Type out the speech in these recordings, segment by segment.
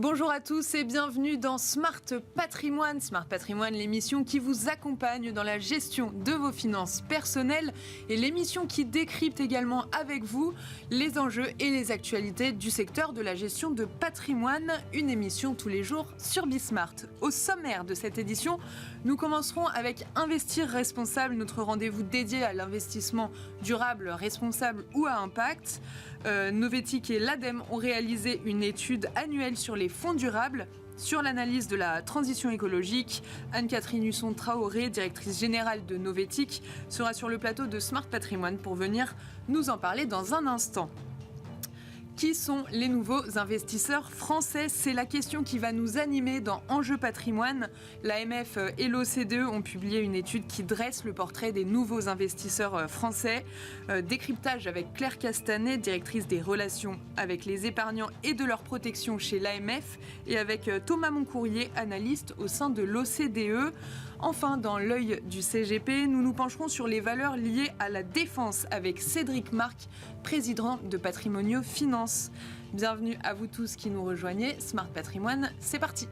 Bonjour à tous et bienvenue dans Smart Patrimoine. Smart Patrimoine, l'émission qui vous accompagne dans la gestion de vos finances personnelles et l'émission qui décrypte également avec vous les enjeux et les actualités du secteur de la gestion de patrimoine. Une émission tous les jours sur Bismart. Au sommaire de cette édition, nous commencerons avec Investir responsable, notre rendez-vous dédié à l'investissement durable, responsable ou à impact. Novetic et l'ADEME ont réalisé une étude annuelle sur les fonds durables, sur l'analyse de la transition écologique. Anne-Catherine Husson-Traoré, directrice générale de Novetic, sera sur le plateau de Smart Patrimoine pour venir nous en parler dans un instant. Qui sont les nouveaux investisseurs français? C'est la question qui va nous animer dans Enjeux Patrimoine. L'AMF et l'OCDE ont publié une étude qui dresse le portrait des nouveaux investisseurs français. Décryptage avec Claire Castanet, directrice des relations avec les épargnants et de leur protection chez l'AMF, et avec Thomas Moncourrier, analyste au sein de l'OCDE. Enfin, dans l'œil du CGP, nous nous pencherons sur les valeurs liées à la défense avec Cédric Marc, président de Patrimonio Finance. Bienvenue à vous tous qui nous rejoignez. Smart Patrimoine, c'est parti.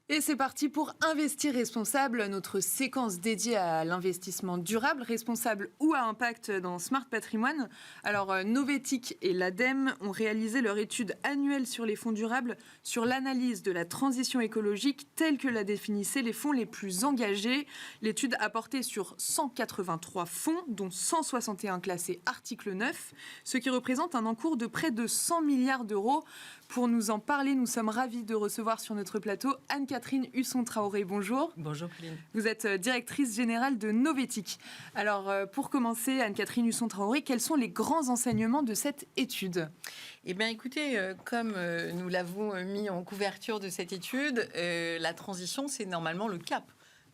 Et c'est parti pour Investir responsable, notre séquence dédiée à l'investissement durable, responsable ou à impact dans Smart Patrimoine. Alors, Novetic et l'ADEME ont réalisé leur étude annuelle sur les fonds durables, sur l'analyse de la transition écologique telle que la définissaient les fonds les plus engagés. L'étude a porté sur 183 fonds, dont 161 classés article 9, ce qui représente un encours de près de 100 milliards d'euros. Pour nous en parler, nous sommes ravis de recevoir sur notre plateau Anne-Catherine Husson-Traoré. Bonjour. Bonjour Pauline. Vous êtes directrice générale de Novetic. Alors, pour commencer, Anne-Catherine Husson-Traoré, quels sont les grands enseignements de cette étude? Eh bien, écoutez, comme nous l'avons mis en couverture de cette étude, la transition, c'est normalement le cap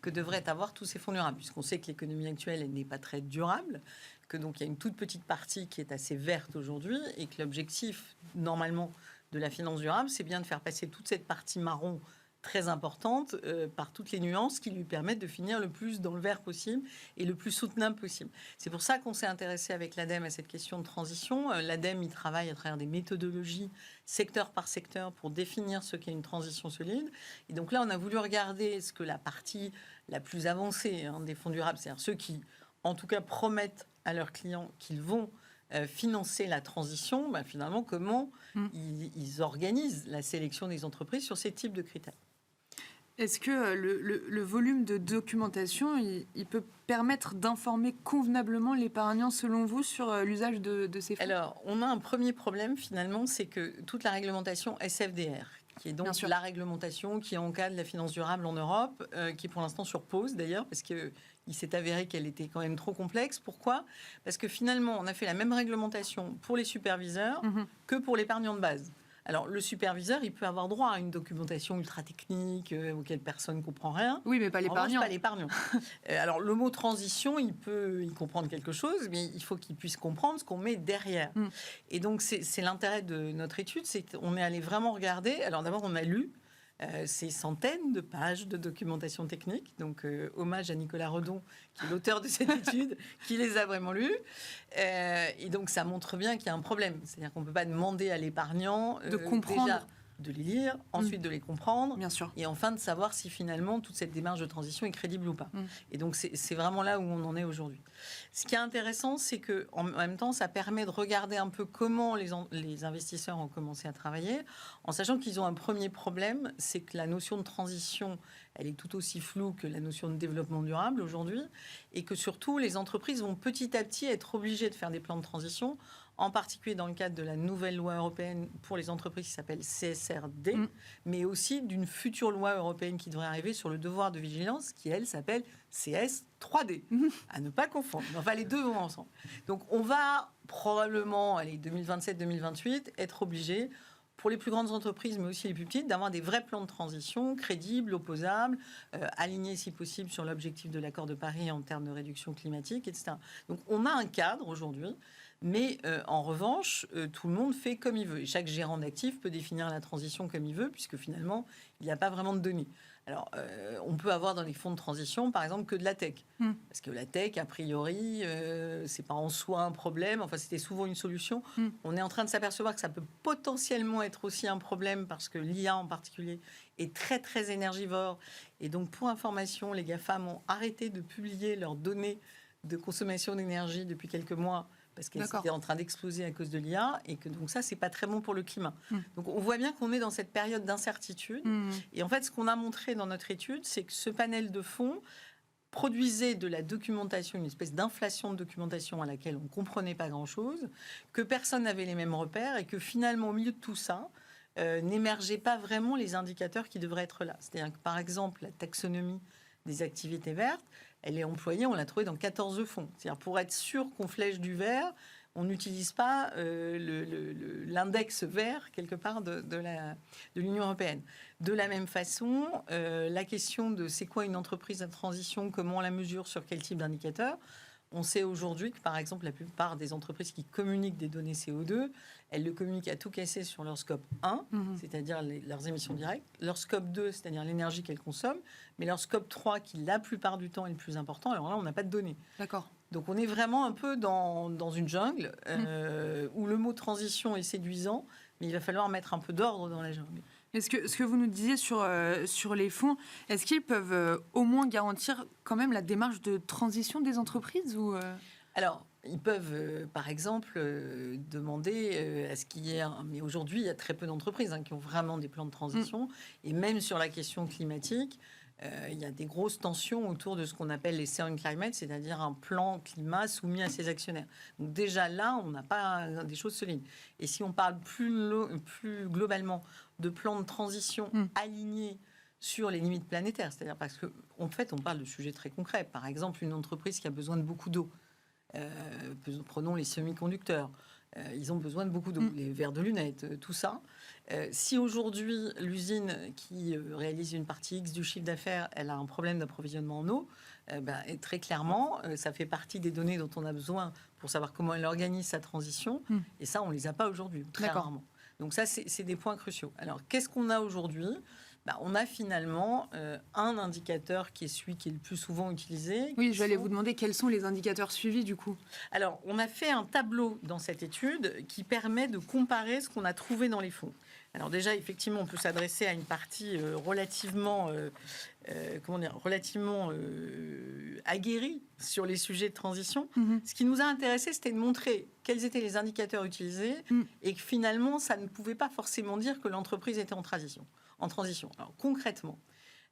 que devraient avoir tous ces fonds durables, puisqu'on sait que l'économie actuelle elle n'est pas très durable, que donc il y a une toute petite partie qui est assez verte aujourd'hui, et que l'objectif, normalement, de la finance durable, c'est bien de faire passer toute cette partie marron très importante par toutes les nuances qui lui permettent de finir le plus dans le vert possible et le plus soutenable possible. C'est pour ça qu'on s'est intéressé avec l'ADEME à cette question de transition. L'ADEME, il travaille à travers des méthodologies secteur par secteur pour définir ce qu'est une transition solide. Et donc là, on a voulu regarder ce que la partie la plus avancée des fonds durables, c'est-à-dire ceux qui, en tout cas, promettent à leurs clients qu'ils vont financer la transition, finalement, comment ils organisent la sélection des entreprises sur ces types de critères. Est-ce que le volume de documentation, il peut permettre d'informer convenablement l'épargnant, selon vous, sur l'usage de ces fonds? Alors, on a un premier problème, finalement, c'est que toute la réglementation SFDR, qui est donc la réglementation qui encadre la finance durable en Europe, qui est pour l'instant sur pause d'ailleurs, parce qu'il s'est avéré qu'elle était quand même trop complexe. Pourquoi? Parce que finalement, on a fait la même réglementation pour les superviseurs que pour l'épargnant de base. Alors, le superviseur, il peut avoir droit à une documentation ultra technique auquel personne ne comprend rien. Oui, mais pas l'épargnant. Pas l'épargnant. Alors, le mot transition, il peut y comprendre quelque chose, mais il faut qu'il puisse comprendre ce qu'on met derrière. Et donc, c'est l'intérêt de notre étude, c'est qu'on est allé vraiment regarder. Alors, d'abord, on a lu ces centaines de pages de documentation technique. Donc, hommage à Nicolas Redon, qui est l'auteur de cette étude, qui les a vraiment lus. Et donc, ça montre bien qu'il y a un problème. C'est-à-dire qu'on ne peut pas demander à l'épargnant de comprendre. Déjà, de les lire, ensuite de les comprendre, bien sûr, et enfin de savoir si finalement toute cette démarche de transition est crédible ou pas. Et donc c'est vraiment là où on en est aujourd'hui. Ce qui est intéressant, c'est que en même temps, ça permet de regarder un peu comment les investisseurs ont commencé à travailler, en sachant qu'ils ont un premier problème, c'est que la notion de transition, elle est tout aussi floue que la notion de développement durable aujourd'hui, et que surtout les entreprises vont petit à petit être obligées de faire des plans de transition, en particulier dans le cadre de la nouvelle loi européenne pour les entreprises qui s'appelle CSRD, mais aussi d'une future loi européenne qui devrait arriver sur le devoir de vigilance, qui, elle, s'appelle CS3D, à ne pas confondre. Enfin, les deux vont ensemble. Donc, on va probablement, 2027-2028, être obligé, pour les plus grandes entreprises, mais aussi les plus petites, d'avoir des vrais plans de transition crédibles, opposables, alignés si possible sur l'objectif de l'accord de Paris en termes de réduction climatique, etc. Donc, on a un cadre aujourd'hui. Mais en revanche, tout le monde fait comme il veut. Et chaque gérant d'actifs peut définir la transition comme il veut, puisque finalement, il n'y a pas vraiment de données. Alors, on peut avoir dans les fonds de transition, par exemple, que de la tech. Parce que la tech, a priori, c'est pas en soi un problème. Enfin, c'était souvent une solution. On est en train de s'apercevoir que ça peut potentiellement être aussi un problème parce que l'IA en particulier est très, très énergivore. Et donc, pour information, les GAFAM ont arrêté de publier leurs données de consommation d'énergie depuis quelques mois parce qu'elles étaient en train d'exploser à cause de l'IA, et que donc ça, c'est pas très bon pour le climat. Donc on voit bien qu'on est dans cette période d'incertitude. Et en fait, ce qu'on a montré dans notre étude, c'est que ce panel de fonds produisait de la documentation, une espèce d'inflation de documentation à laquelle on ne comprenait pas grand-chose, que personne n'avait les mêmes repères, et que finalement, au milieu de tout ça, n'émergeaient pas vraiment les indicateurs qui devraient être là. C'est-à-dire que, par exemple, la taxonomie des activités vertes, elle est employée, on l'a trouvée dans 14 fonds. C'est-à-dire, pour être sûr qu'on flèche du vert, on n'utilise pas l'index vert, quelque part, de l'Union européenne. De la même façon, la question de c'est quoi une entreprise à transition, comment on la mesure, sur quel type d'indicateur. On sait aujourd'hui que, par exemple, la plupart des entreprises qui communiquent des données CO2, elles le communiquent à tout casser sur leur scope 1, c'est-à-dire leurs émissions directes, leur scope 2, c'est-à-dire l'énergie qu'elles consomment, mais leur scope 3, qui la plupart du temps est le plus important, alors là, on n'a pas de données. D'accord. Donc on est vraiment un peu dans une jungle où le mot transition est séduisant, mais il va falloir mettre un peu d'ordre dans la jungle. Est-ce que ce que vous nous disiez sur les fonds, est-ce qu'ils peuvent au moins garantir quand même la démarche de transition des entreprises ou Alors, ils peuvent, par exemple, demander à ce qu'il y ait... Mais aujourd'hui, il y a très peu d'entreprises qui ont vraiment des plans de transition. Et même sur la question climatique, il y a des grosses tensions autour de ce qu'on appelle les sound climate, c'est-à-dire un plan climat soumis à ses actionnaires. Donc déjà là, on n'a pas des choses solides. Et si on parle plus globalement de plans de transition alignés sur les limites planétaires, c'est-à-dire parce qu'en fait, on parle de sujets très concrets. Par exemple, une entreprise qui a besoin de beaucoup d'eau. Prenons les semi-conducteurs. Ils ont besoin de beaucoup d'eau, les verres de lunettes, tout ça. Si aujourd'hui, l'usine qui réalise une partie X du chiffre d'affaires, elle a un problème d'approvisionnement en eau, et très clairement, ça fait partie des données dont on a besoin pour savoir comment elle organise sa transition. Et ça, on ne les a pas aujourd'hui, très rarement. Donc ça, c'est des points cruciaux. Alors, qu'est-ce qu'on a aujourd'hui ? On a finalement un indicateur qui est celui qui est le plus souvent utilisé. Oui, je vais aller vous demander quels sont les indicateurs suivis du coup. Alors, on a fait un tableau dans cette étude qui permet de comparer ce qu'on a trouvé dans les fonds. Alors déjà, effectivement, on peut s'adresser à une partie relativement aguerrie sur les sujets de transition. Ce qui nous a intéressé, c'était de montrer quels étaient les indicateurs utilisés et que finalement, ça ne pouvait pas forcément dire que l'entreprise était en transition. Alors concrètement,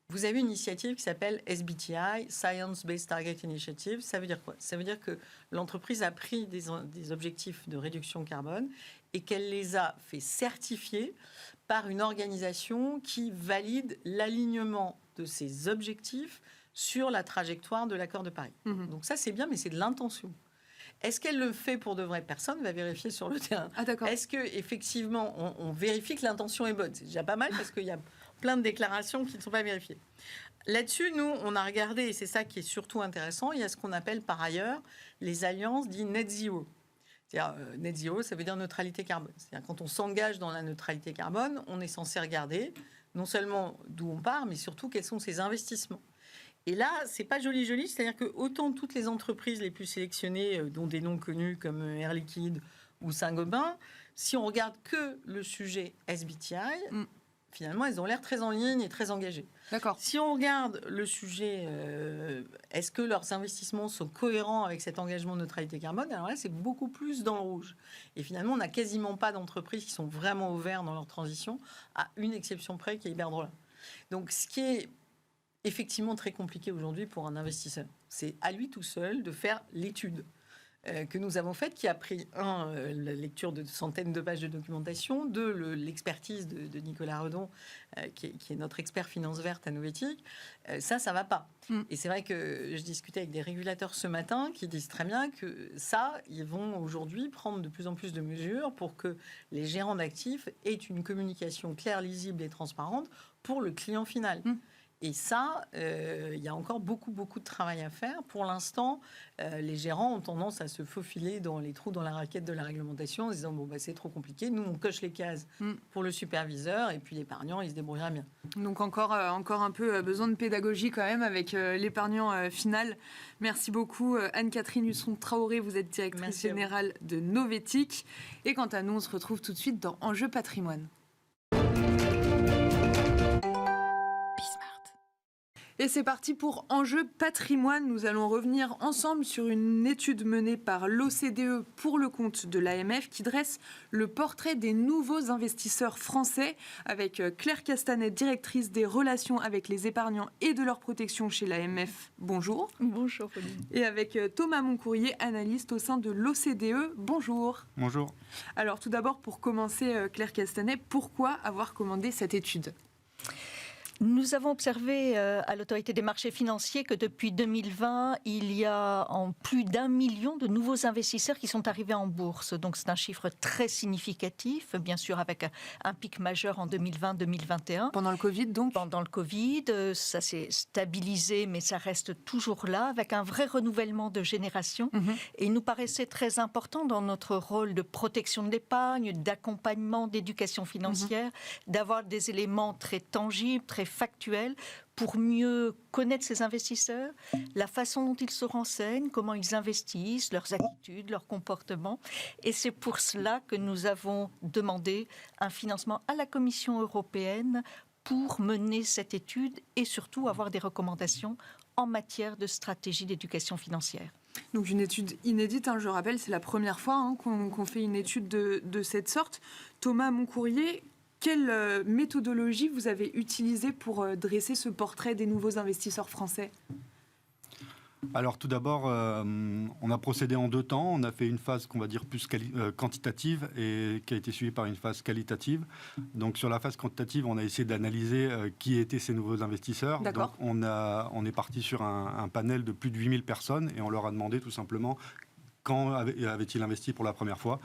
vous avez une initiative qui s'appelle SBTI, Science Based Target Initiative. Ça veut dire quoi ? Ça veut dire que l'entreprise a pris des objectifs de réduction carbone et qu'elle les a fait certifier par une organisation qui valide l'alignement de ces objectifs sur la trajectoire de l'accord de Paris. Donc ça, c'est bien, mais c'est de l'intention. Est-ce qu'elle le fait pour de vraies personnes ? Va vérifier sur le terrain. Est-ce qu'effectivement, on vérifie que l'intention est bonne ? C'est déjà pas mal parce qu'il y a plein de déclarations qui ne sont pas vérifiées. Là-dessus, nous, on a regardé, et c'est ça qui est surtout intéressant, il y a ce qu'on appelle par ailleurs les alliances dites net zero. C'est-à-dire, net zero, ça veut dire neutralité carbone. C'est-à-dire, quand on s'engage dans la neutralité carbone, on est censé regarder non seulement d'où on part, mais surtout quels sont ses investissements. Et là, c'est pas joli, c'est-à-dire que autant toutes les entreprises les plus sélectionnées, dont des noms connus comme Air Liquide ou Saint-Gobain, si on regarde que le sujet SBTI, finalement, elles ont l'air très en ligne et très engagées. D'accord. Si on regarde le sujet, est-ce que leurs investissements sont cohérents avec cet engagement de neutralité carbone ? Alors là, c'est beaucoup plus dans le rouge. Et finalement, on n'a quasiment pas d'entreprises qui sont vraiment au vert dans leur transition, à une exception près qui est Iberdrola. Donc, ce qui est effectivement très compliqué aujourd'hui pour un investisseur, c'est à lui tout seul de faire l'étude que nous avons faite, qui a pris la lecture de centaines de pages de documentation, l'expertise de Nicolas Redon, qui est notre expert finance verte à Novetic. Ça va pas. Et c'est vrai que je discutais avec des régulateurs ce matin qui disent très bien que ils vont aujourd'hui prendre de plus en plus de mesures pour que les gérants d'actifs aient une communication claire, lisible et transparente pour le client final. Et ça, il y a encore beaucoup de travail à faire. Pour l'instant, les gérants ont tendance à se faufiler dans les trous dans la raquette de la réglementation en se disant c'est trop compliqué. Nous, on coche les cases pour le superviseur et puis l'épargnant, il se débrouillera bien. Donc encore un peu besoin de pédagogie quand même avec l'épargnant final. Merci beaucoup Anne-Catherine Husson-Traoré, vous êtes directrice générale de Novetic. Et quant à nous, on se retrouve tout de suite dans Enjeu Patrimoine. Et c'est parti pour Enjeu Patrimoine. Nous allons revenir ensemble sur une étude menée par l'OCDE pour le compte de l'AMF qui dresse le portrait des nouveaux investisseurs français avec Claire Castanet, directrice des relations avec les épargnants et de leur protection chez l'AMF. Bonjour. Bonjour Pauline. Et avec Thomas Moncourrier, analyste au sein de l'OCDE. Bonjour. Bonjour. Alors tout d'abord, pour commencer, Claire Castanet, pourquoi avoir commandé cette étude ? Nous avons observé à l'autorité des marchés financiers que depuis 2020, il y a plus d'1 million de nouveaux investisseurs qui sont arrivés en bourse. Donc c'est un chiffre très significatif, bien sûr avec un pic majeur en 2020-2021. Pendant le Covid donc ? Pendant le Covid, ça s'est stabilisé, mais ça reste toujours là, avec un vrai renouvellement de génération. Et il nous paraissait très important dans notre rôle de protection de l'épargne, d'accompagnement, d'éducation financière, d'avoir des éléments très tangibles, très factuels, pour mieux connaître ces investisseurs, la façon dont ils se renseignent, comment ils investissent, leurs attitudes, leurs comportements. Et c'est pour cela que nous avons demandé un financement à la Commission européenne pour mener cette étude et surtout avoir des recommandations en matière de stratégie d'éducation financière. Donc une étude inédite, je rappelle, c'est la première fois qu'on fait une étude de cette sorte. Thomas Moncourrier, quelle méthodologie vous avez utilisée pour dresser ce portrait des nouveaux investisseurs français ? Alors tout d'abord, on a procédé en 2 temps. On a fait une phase qu'on va dire plus quantitative et qui a été suivie par une phase qualitative. Donc sur la phase quantitative, on a essayé d'analyser qui étaient ces nouveaux investisseurs. D'accord. Donc on est parti sur un panel de plus de 8000 personnes et on leur a demandé tout simplement quand avait-il investi pour la première fois.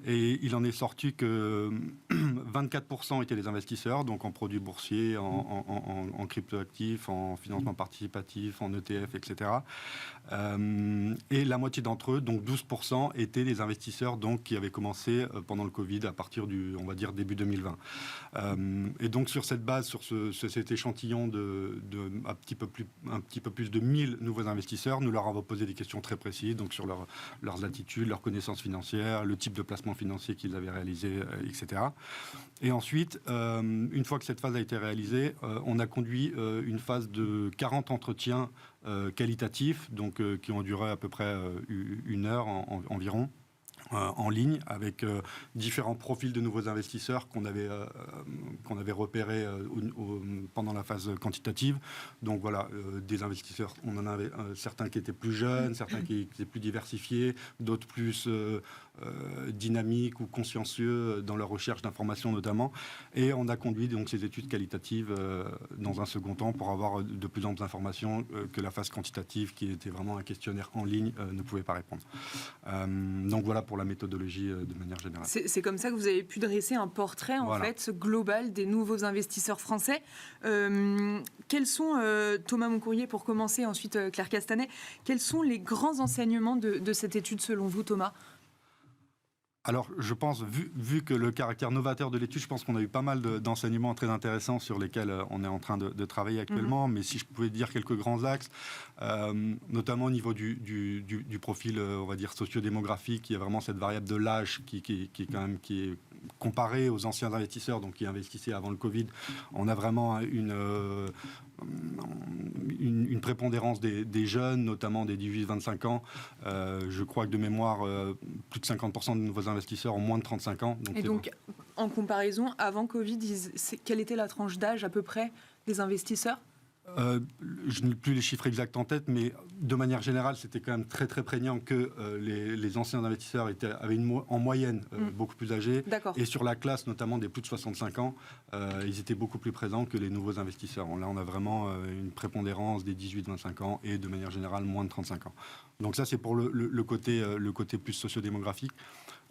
Et il en est sorti que 24% étaient des investisseurs, donc en produits boursiers, en cryptoactifs, en financement participatif, en ETF, etc. Et la moitié d'entre eux, donc 12%, étaient des investisseurs donc, qui avaient commencé pendant le Covid à partir du, on va dire, début 2020. Et donc sur cette base, sur cet échantillon de un petit peu plus de 1000 nouveaux investisseurs, nous leur avons posé des questions très précises, donc sur leurs attitudes, leurs connaissances financières, le type de placement financier qu'ils avaient réalisé, etc. Et ensuite, une fois que cette phase a été réalisée, on a conduit une phase de 40 entretiens qualitatifs, donc qui ont duré à peu près 1 heure environ. En ligne avec différents profils de nouveaux investisseurs qu'on avait repérés pendant la phase quantitative. Donc voilà, des investisseurs, on en avait certains qui étaient plus jeunes, certains qui étaient plus diversifiés, d'autres plus dynamiques ou consciencieux dans leur recherche d'informations notamment. Et on a conduit donc ces études qualitatives dans un second temps pour avoir de plus amples informations que la phase quantitative qui était vraiment un questionnaire en ligne ne pouvait pas répondre. Donc voilà pour la méthodologie de manière générale. C'est comme ça que vous avez pu dresser un portrait en fait global des nouveaux investisseurs français. Quels sont, Thomas Moncourrier pour commencer, ensuite Claire Castanet, quels sont les grands enseignements de cette étude selon vous, Thomas ? Alors, je pense, vu que le caractère novateur de l'étude, je pense qu'on a eu pas mal d'enseignements très intéressants sur lesquels on est en train de travailler actuellement. Mais si je pouvais dire quelques grands axes, notamment au niveau du profil, on va dire, sociodémographique, il y a vraiment cette variable de l'âge qui est comparée aux anciens investisseurs, donc qui investissaient avant le Covid. On a vraiment une prépondérance des jeunes, notamment des 18-25 ans. Je crois que de mémoire, plus de 50% de nouveaux investisseurs ont moins de 35 ans. Donc, en comparaison, avant Covid, quelle était la tranche d'âge à peu près des investisseurs ? Je n'ai plus les chiffres exacts en tête, mais de manière générale, c'était quand même très très prégnant que les anciens investisseurs avaient en moyenne beaucoup plus âgés. D'accord. Et sur la classe, notamment des plus de 65 ans, ils étaient beaucoup plus présents que les nouveaux investisseurs. Là, on a vraiment une prépondérance des 18-25 ans et de manière générale moins de 35 ans. Donc ça, c'est pour le côté plus sociodémographique.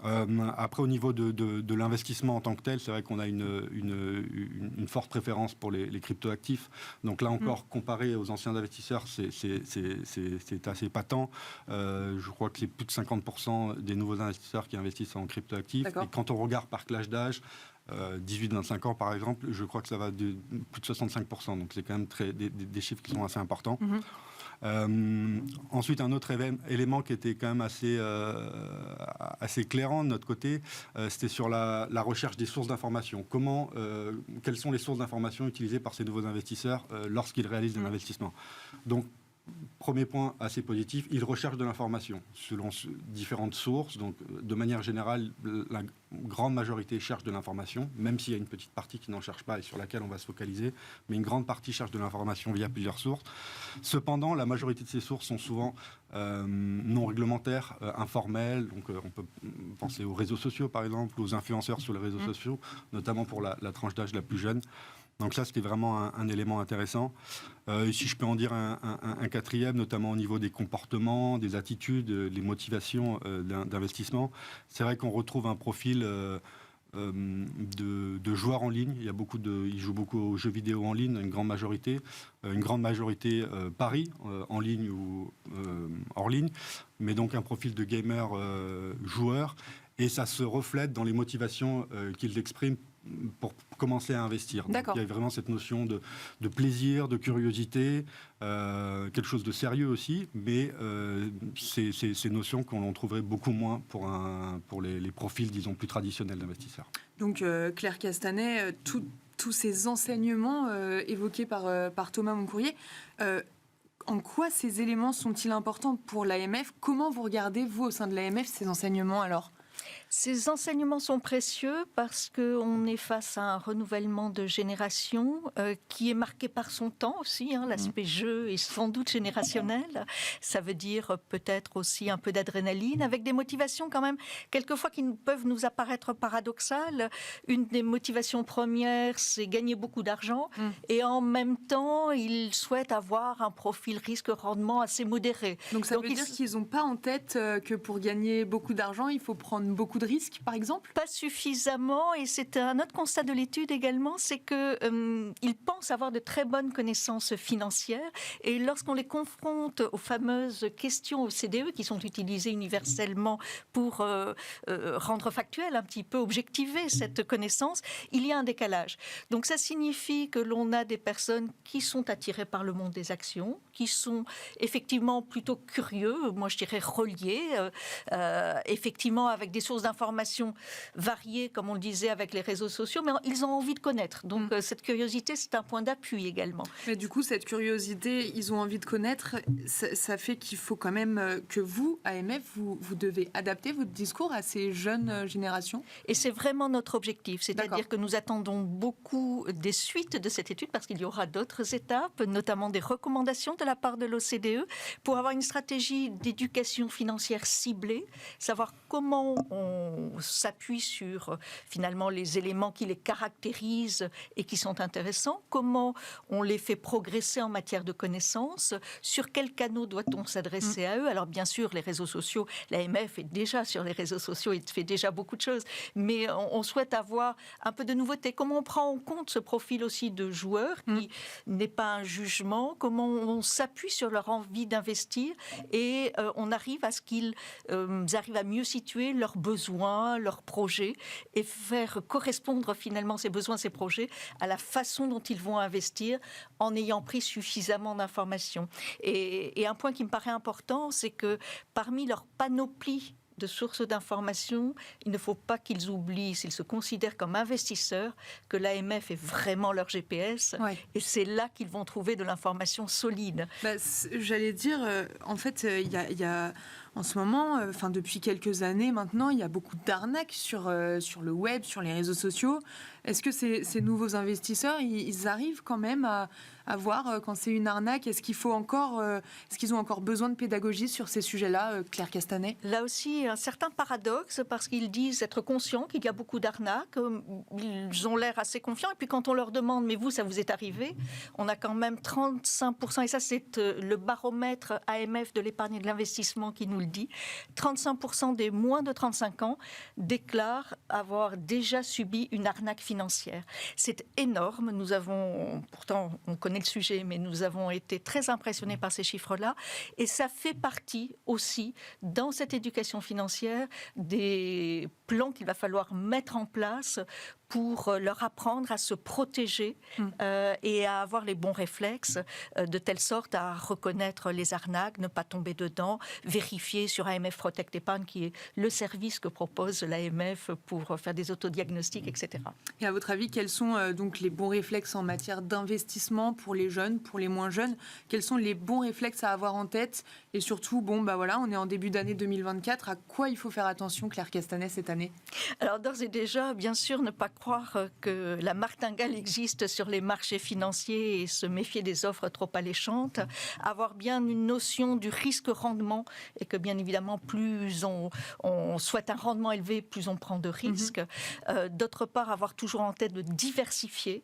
Après, au niveau de l'investissement en tant que tel, c'est vrai qu'on a une forte préférence pour les cryptoactifs. Donc là encore, comparé aux anciens investisseurs, c'est assez patent. Je crois que c'est plus de 50% des nouveaux investisseurs qui investissent en cryptoactifs. Et quand on regarde par classe d'âge, 18-25 ans par exemple, je crois que ça va de plus de 65%. Donc c'est quand même des chiffres qui sont assez importants. Ensuite, un autre élément qui était quand même assez éclairant de notre côté, c'était sur la recherche des sources d'information. Quelles sont les sources d'information utilisées par ces nouveaux investisseurs lorsqu'ils réalisent un investissement. Donc, premier point assez positif, ils recherchent de l'information selon différentes sources. Donc, de manière générale, la grande majorité cherche de l'information, même s'il y a une petite partie qui n'en cherche pas et sur laquelle on va se focaliser. Mais une grande partie cherche de l'information via plusieurs sources. Cependant, la majorité de ces sources sont souvent non réglementaires, informelles. Donc, on peut penser aux réseaux sociaux, par exemple, aux influenceurs sur les réseaux sociaux, notamment pour la tranche d'âge la plus jeune. Donc ça, c'était vraiment un élément intéressant. Si je peux en dire un quatrième, notamment au niveau des comportements, des attitudes, des motivations d'investissement, c'est vrai qu'on retrouve un profil de joueurs en ligne. Ils jouent beaucoup aux jeux vidéo en ligne, une grande majorité paris en ligne ou hors ligne, mais donc un profil de gamer joueur. Et ça se reflète dans les motivations qu'ils expriment pour commencer à investir. Donc, il y a vraiment cette notion de plaisir, de curiosité, quelque chose de sérieux aussi, mais c'est ces notions qu'on trouverait beaucoup moins pour les profils, disons, plus traditionnels d'investisseurs. Donc, Claire Castanet, tous ces enseignements évoqués par Thomas Moncourrier, en quoi ces éléments sont-ils importants pour l'AMF ? Comment vous regardez, vous, au sein de l'AMF, ces enseignements alors ? Ces enseignements sont précieux parce qu'on est face à un renouvellement de génération qui est marqué par son temps aussi. L'aspect jeu est sans doute générationnel. Ça veut dire peut-être aussi un peu d'adrénaline, avec des motivations quand même, quelquefois qui peuvent nous apparaître paradoxales. Une des motivations premières, c'est gagner beaucoup d'argent. Et en même temps, ils souhaitent avoir un profil risque-rendement assez modéré. Donc ça veut dire qu'ils n'ont pas en tête que pour gagner beaucoup d'argent, il faut prendre beaucoup de risques, par exemple ? Pas suffisamment, et c'est un autre constat de l'étude également, c'est qu'ils pensent avoir de très bonnes connaissances financières, et lorsqu'on les confronte aux fameuses questions OCDE, qui sont utilisées universellement pour rendre factuel, un petit peu objectiver cette connaissance, il y a un décalage. Donc ça signifie que l'on a des personnes qui sont attirées par le monde des actions, qui sont effectivement plutôt curieux, moi je dirais reliés, effectivement avec des sources d'informations variées, comme on le disait avec les réseaux sociaux, mais ils ont envie de connaître. Donc cette curiosité, c'est un point d'appui également. Mais du coup, cette curiosité, ils ont envie de connaître, ça fait qu'il faut quand même que vous, AMF, vous devez adapter votre discours à ces jeunes générations. Et c'est vraiment notre objectif, c'est-à-dire que nous attendons beaucoup des suites de cette étude, parce qu'il y aura d'autres étapes, notamment des recommandations de la part de l'OCDE, pour avoir une stratégie d'éducation financière ciblée, savoir comment on s'appuie sur finalement les éléments qui les caractérisent et qui sont intéressants, comment on les fait progresser en matière de connaissances, sur quels canaux doit-on s'adresser à eux. Alors bien sûr, les réseaux sociaux, l'AMF est déjà sur les réseaux sociaux et fait déjà beaucoup de choses, mais on souhaite avoir un peu de nouveauté. Comment on prend en compte ce profil aussi de joueur qui n'est pas un jugement, comment on s'appuie sur leur envie d'investir et on arrive à ce qu'ils arrivent à mieux situer leurs besoins, leurs projets et faire correspondre finalement ces besoins, ces projets à la façon dont ils vont investir en ayant pris suffisamment d'informations. Et un point qui me paraît important, c'est que parmi leur panoplie de sources d'informations, il ne faut pas qu'ils oublient, s'ils se considèrent comme investisseurs, que l'AMF est vraiment leur GPS. Ouais. Et c'est là qu'ils vont trouver de l'information solide. J'allais dire, en fait, il y a en ce moment, depuis quelques années maintenant, il y a beaucoup d'arnaques sur le web, sur les réseaux sociaux. Est-ce que ces nouveaux investisseurs, ils arrivent quand même à voir quand c'est une arnaque? Est-ce qu'ils ont encore besoin de pédagogie sur ces sujets-là, Claire Castanet? Là aussi, un certain paradoxe, parce qu'ils disent être conscients qu'il y a beaucoup d'arnaques, ils ont l'air assez confiants, et puis quand on leur demande, mais vous, ça vous est arrivé? On a quand même 35%, et ça c'est le baromètre AMF de l'épargne et de l'investissement qui nous le dit, 35% des moins de 35 ans déclarent avoir déjà subi une arnaque financière. C'est énorme, pourtant on connaît le sujet, mais nous avons été très impressionnés par ces chiffres-là, et ça fait partie aussi, dans cette éducation financière, des plans qu'il va falloir mettre en place pour leur apprendre à se protéger et à avoir les bons réflexes, de telle sorte à reconnaître les arnaques, ne pas tomber dedans, vérifier sur AMF Protect Épargne, qui est le service que propose l'AMF pour faire des autodiagnostics, etc. Et à votre avis, quels sont donc les bons réflexes en matière d'investissement pour les jeunes, pour les moins jeunes? Quels sont les bons réflexes à avoir en tête? Et surtout, on est en début d'année 2024. À quoi il faut faire attention, Claire Castanet, cette année? Alors d'ores et déjà, bien sûr, ne pas croire que la martingale existe sur les marchés financiers et se méfier des offres trop alléchantes. Avoir bien une notion du risque-rendement, et que bien évidemment, plus on souhaite un rendement élevé, plus on prend de risques. D'autre part, avoir toujours en tête de diversifier.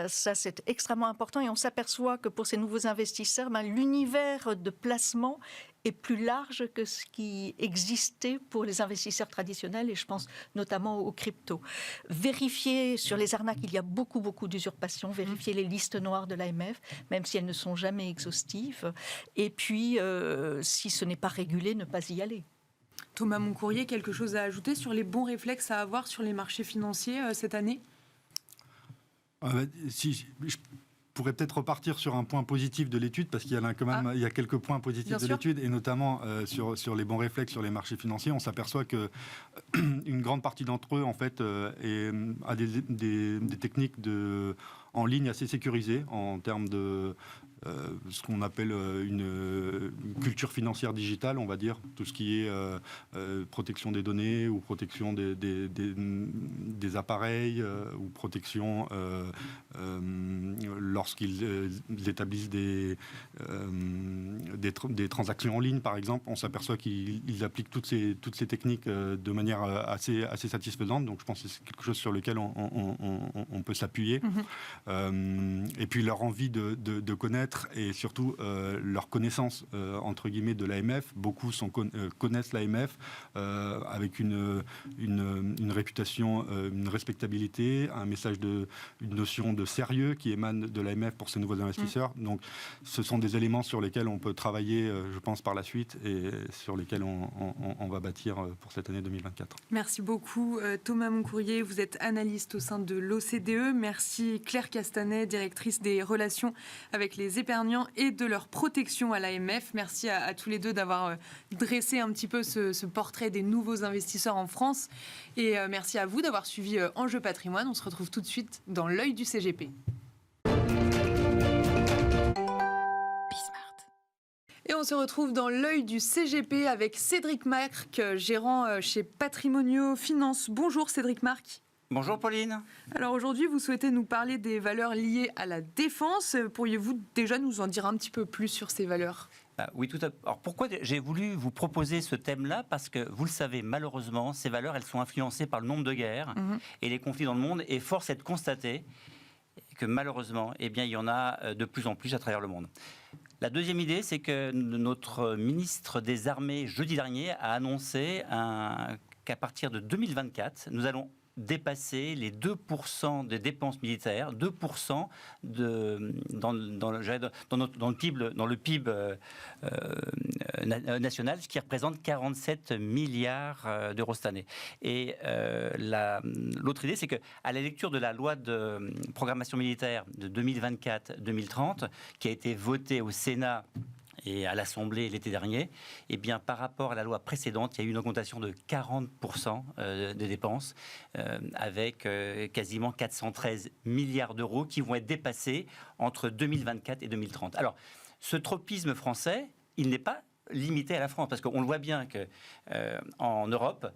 Ça, c'est extrêmement important, et on s'aperçoit que pour ces nouveaux investisseurs, l'univers de placement est plus large que ce qui existait pour les investisseurs traditionnels, et je pense notamment aux cryptos. Vérifier sur les arnaques, il y a beaucoup d'usurpations, vérifier les listes noires de l'AMF, même si elles ne sont jamais exhaustives, et puis, si ce n'est pas régulé, ne pas y aller. Thomas Moncourrier, quelque chose à ajouter sur les bons réflexes à avoir sur les marchés financiers cette année? Si je pourrais peut-être repartir sur un point positif de l'étude, parce qu'il y a quand même il y a quelques points positifs de l'étude, et notamment sur les bons réflexes sur les marchés financiers. On s'aperçoit que une grande partie d'entre eux, en fait, a des techniques en ligne assez sécurisées en termes de ce qu'on appelle une culture financière digitale, on va dire, tout ce qui est protection des données ou protection des appareils ou protection lorsqu'ils établissent des transactions en ligne, par exemple. On s'aperçoit qu'ils appliquent toutes ces techniques de manière assez satisfaisante, donc je pense que c'est quelque chose sur lequel on peut s'appuyer. Et puis leur envie de connaître, et surtout leur connaissance entre guillemets de l'AMF. Beaucoup connaissent l'AMF avec une réputation, une respectabilité, une notion de sérieux qui émane de l'AMF pour ces nouveaux investisseurs. Donc ce sont des éléments sur lesquels on peut travailler, je pense, par la suite, et sur lesquels on va bâtir pour cette année 2024. Merci beaucoup Thomas Moncourrier, vous êtes analyste au sein de l'OCDE. Merci Claire Castanet, directrice des relations avec les épargnants et de leur protection à l'AMF. Merci à tous les deux d'avoir dressé un petit peu ce portrait des nouveaux investisseurs en France. Et merci à vous d'avoir suivi Enjeu Patrimoine. On se retrouve tout de suite dans l'œil du CGP. Et on se retrouve dans l'œil du CGP avec Cédric Marc, gérant chez Patrimonio Finance. Bonjour Cédric Marc. Bonjour Pauline. Alors aujourd'hui, vous souhaitez nous parler des valeurs liées à la défense. Pourriez-vous déjà nous en dire un petit peu plus sur ces valeurs ? Oui, tout à fait. Alors pourquoi j'ai voulu vous proposer ce thème-là? Parce que vous le savez, malheureusement, ces valeurs, elles sont influencées par le nombre de guerres et les conflits dans le monde. Et force est de constater que malheureusement, il y en a de plus en plus à travers le monde. La deuxième idée, c'est que notre ministre des Armées, jeudi dernier, a annoncé qu'à partir de 2024, nous allons dépasser les 2% des dépenses militaires, 2% dans le PIB national, ce qui représente 47 milliards d'euros cette année. Et l'autre idée, c'est qu'à la lecture de la loi de programmation militaire de 2024-2030, qui a été votée au Sénat et à l'Assemblée l'été dernier, par rapport à la loi précédente, il y a eu une augmentation de 40% des dépenses, avec quasiment 413 milliards d'euros qui vont être dépassés entre 2024 et 2030. Alors, ce tropisme français, il n'est pas limité à la France, parce qu'on le voit bien que en Europe,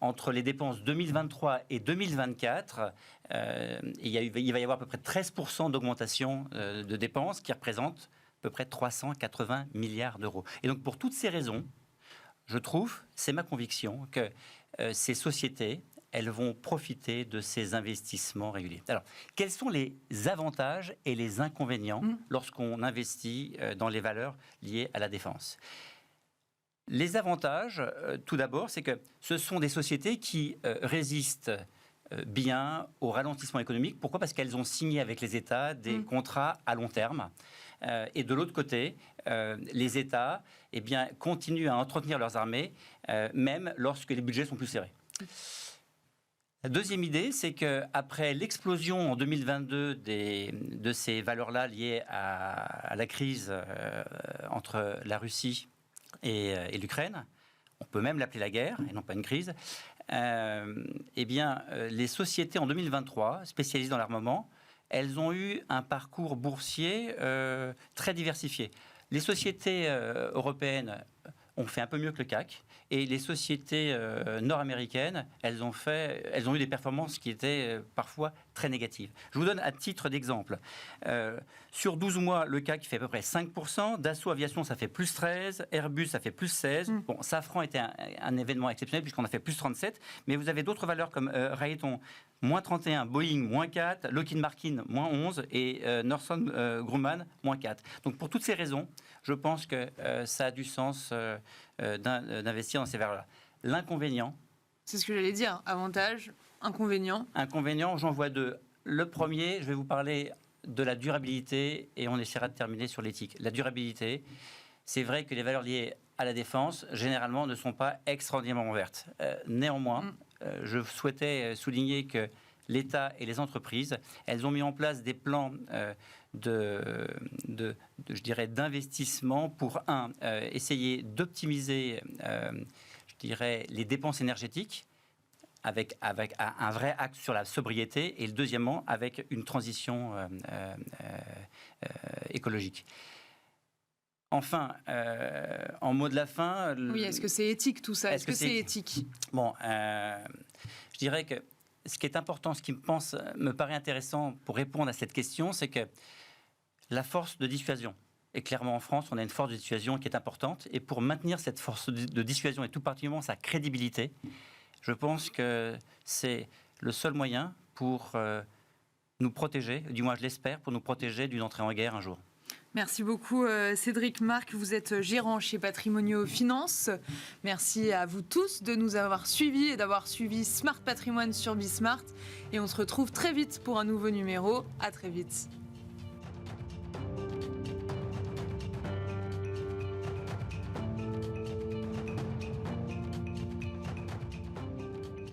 entre les dépenses 2023 et 2024, il va y avoir à peu près 13% d'augmentation de dépenses qui représentent à peu près 380 milliards d'euros. Et donc pour toutes ces raisons, je trouve, c'est ma conviction, que ces sociétés, elles vont profiter de ces investissements réguliers. Alors, quels sont les avantages et les inconvénients lorsqu'on investit dans les valeurs liées à la défense ? Les avantages, tout d'abord, c'est que ce sont des sociétés qui résistent bien au ralentissement économique. Pourquoi ? Parce qu'elles ont signé avec les États des contrats à long terme. Et de l'autre côté, les États continuent à entretenir leurs armées, même lorsque les budgets sont plus serrés. La deuxième idée, c'est qu'après l'explosion en 2022 de ces valeurs-là liées à la crise entre la Russie et l'Ukraine, on peut même l'appeler la guerre et non pas une crise, les sociétés en 2023, spécialisées dans l'armement, elles ont eu un parcours boursier très diversifié. Les sociétés européennes ont fait un peu mieux que le CAC. Et les sociétés nord-américaines, elles ont eu des performances qui étaient parfois très négatives. Je vous donne à titre d'exemple. Sur 12 mois, le CAC fait à peu près 5%. Dassault Aviation, ça fait plus 13%. Airbus, ça fait plus 16%. Bon, Safran était un événement exceptionnel puisqu'on a fait plus 37%. Mais vous avez d'autres valeurs comme Raytheon, moins 31%, Boeing, moins 4%, Lockheed Martin, moins 11% et Northrop Grumman, moins 4%. Donc pour toutes ces raisons, je pense que ça a du sens d'investir dans ces valeurs-là. L'inconvénient... C'est ce que j'allais dire. Avantage, inconvénient. Inconvénient, j'en vois deux. Le premier, je vais vous parler de la durabilité et on essaiera de terminer sur l'éthique. La durabilité, c'est vrai que les valeurs liées à la défense, généralement, ne sont pas extraordinairement vertes. Néanmoins, je souhaitais souligner que l'État et les entreprises, elles ont mis en place des plans d'investissement pour, essayer d'optimiser, les dépenses énergétiques avec un vrai axe sur la sobriété et, deuxièmement, avec une transition écologique. Enfin, en mot de la fin... Oui, est-ce que c'est éthique tout ça ? Est-ce que c'est éthique ? Bon, je dirais que ce qui est important, ce qui me paraît intéressant pour répondre à cette question, c'est que la force de dissuasion, et clairement en France, on a une force de dissuasion qui est importante, et pour maintenir cette force de dissuasion, et tout particulièrement sa crédibilité, je pense que c'est le seul moyen pour nous protéger, du moins je l'espère, pour nous protéger d'une entrée en guerre un jour. Merci beaucoup Cédric Marc, vous êtes gérant chez Patrimonio Finance. Merci à vous tous de nous avoir suivis et d'avoir suivi Smart Patrimoine sur Bismart. Et on se retrouve très vite pour un nouveau numéro. À très vite.